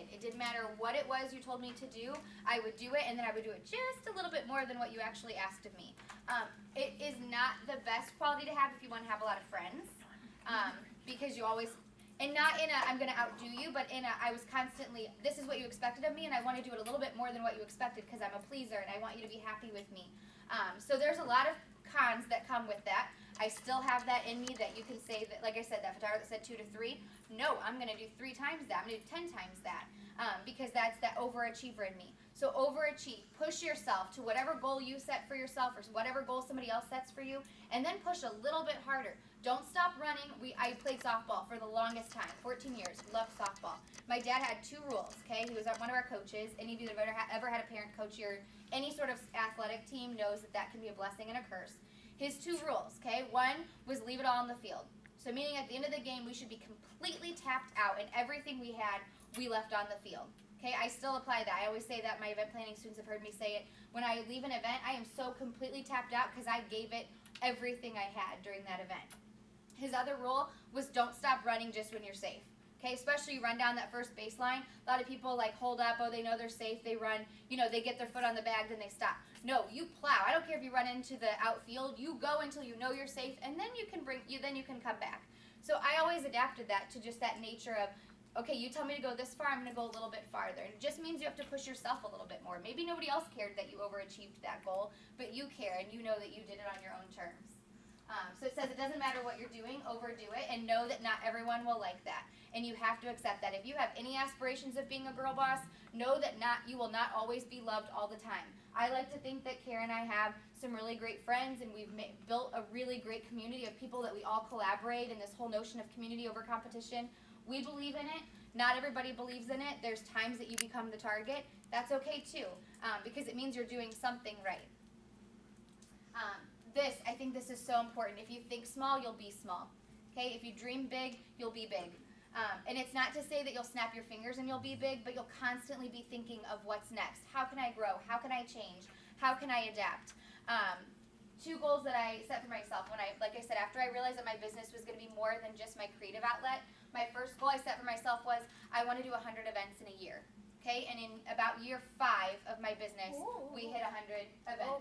did. It didn't matter what it was you told me to do, I would do it, and then I would do it just a little bit more than what you actually asked of me. It is not the best quality to have if you want to have a lot of friends, because you always, and not in a I'm going to outdo you, but in a I was constantly, this is what you expected of me, and I want to do it a little bit more than what you expected because I'm a pleaser and I want you to be happy with me. So there's a lot of cons that come with that. I still have that in me that you can say that, like I said, that photographer that said 2 to 3. No, I'm going to do 3 times that. I'm going to do 10 times that because that's that overachiever in me. So overachieve. Push yourself to whatever goal you set for yourself or whatever goal somebody else sets for you, and then push a little bit harder. Don't stop running. I played softball for the longest time, 14 years. Loved softball. My dad had 2 rules, okay? He was one of our coaches. Any of you that have ever had a parent coach or any sort of athletic team knows that that can be a blessing and a curse. His 2 rules, okay? One was leave it all on the field. So meaning at the end of the game, we should be completely tapped out, and everything we had, we left on the field. Okay, I still apply that. I always say that. My event planning students have heard me say it. When I leave an event, I am so completely tapped out because I gave it everything I had during that event. His other rule was don't stop running just when you're safe. Okay, especially you run down that first baseline. A lot of people like hold up, oh, they know they're safe, they run, they get their foot on the bag, then they stop. No, you plow. I don't care if you run into the outfield, you go until you know you're safe, and then you can come back. So I always adapted that to just that nature of, okay, you tell me to go this far, I'm going to go a little bit farther. And it just means you have to push yourself a little bit more. Maybe nobody else cared that you overachieved that goal, but you care, and you know that you did it on your own terms. So it says it doesn't matter what you're doing, overdo it, and know that not everyone will like that. And you have to accept that. If you have any aspirations of being a girl boss, know that you will not always be loved all the time. I like to think that Kara and I have some really great friends, and we've built a really great community of people that we all collaborate in this whole notion of community over competition. We believe in it. Not everybody believes in it. There's times that you become the target. That's okay too, because it means you're doing something right. I think this is so important. If you think small, you'll be small. Okay? If you dream big, you'll be big. And it's not to say that you'll snap your fingers and you'll be big, but you'll constantly be thinking of what's next. How can I grow? How can I change? How can I adapt? 2 goals that I set for myself like I said, after I realized that my business was going to be more than just my creative outlet, my first goal I set for myself was I want to do 100 events in a year. Okay, and in about year 5 of my business, we hit 100 events.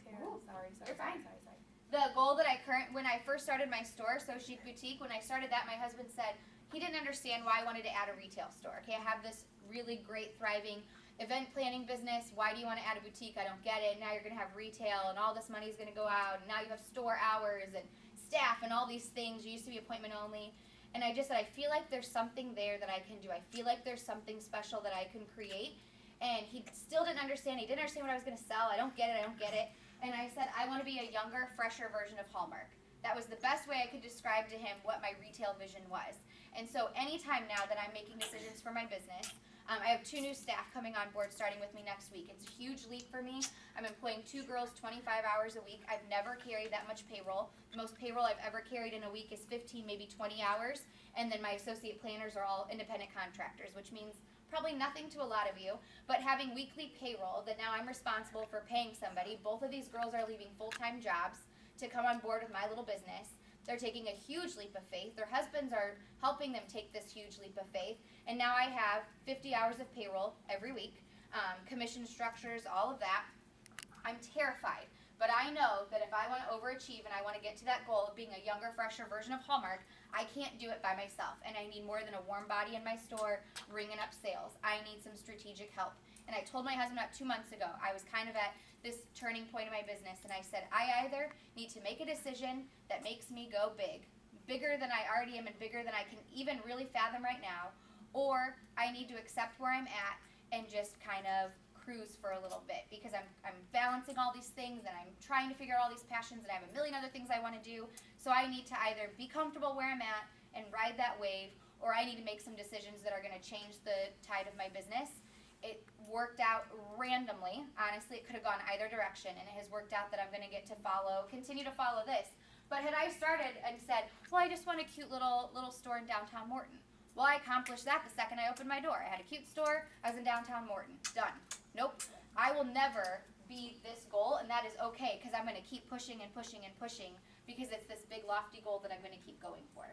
Karen, sorry. You're fine. Sorry. The goal that when I first started my store, So Chic Boutique, when I started that, my husband said he didn't understand why I wanted to add a retail store. Okay, I have this really great, thriving event planning business. Why do you want to add a boutique? I don't get it. Now you're going to have retail, and all this money is going to go out, and now you have store hours and staff and all these things. You used to be appointment only. And I just said, I feel like there's something there that I can do. I feel like there's something special that I can create. And he still didn't understand. He didn't understand what I was going to sell. I don't get it. And I said, I want to be a younger, fresher version of Hallmark. That was the best way I could describe to him what my retail vision was. And so anytime now that I'm making decisions for my business, I have 2 new staff coming on board starting with me next week. It's a huge leap for me. I'm employing 2 girls 25 hours a week. I've never carried that much payroll. The most payroll I've ever carried in a week is 15, maybe 20 hours. And then my associate planners are all independent contractors, which means probably nothing to a lot of you. But having weekly payroll that now I'm responsible for paying somebody. Both of these girls are leaving full-time jobs to come on board with my little business. They're taking a huge leap of faith. Their husbands are helping them take this huge leap of faith. And now I have 50 hours of payroll every week, commission structures, all of that. I'm terrified. But I know that if I want to overachieve and I want to get to that goal of being a younger, fresher version of Hallmark, I can't do it by myself. And I need more than a warm body in my store ringing up sales. I need some strategic help. And I told my husband about 2 months ago, I was kind of at this turning point in my business, and I said, I either need to make a decision that makes me go big, bigger than I already am and bigger than I can even really fathom right now, or I need to accept where I'm at and just kind of cruise for a little bit, because I'm balancing all these things and I'm trying to figure out all these passions and I have a million other things I want to do. So I need to either be comfortable where I'm at and ride that wave, or I need to make some decisions that are going to change the tide of my business. It worked out randomly. Honestly, it could have gone either direction, and it has worked out that I'm going to get to continue to follow this. But had I started and said, well, I just want a cute little store in downtown Morton. Well, I accomplished that the second I opened my door. I had a cute store. I was in downtown Morton. Done. Nope. I will never be this goal, and that is okay, because I'm going to keep pushing and pushing and pushing, because it's this big lofty goal that I'm going to keep going for.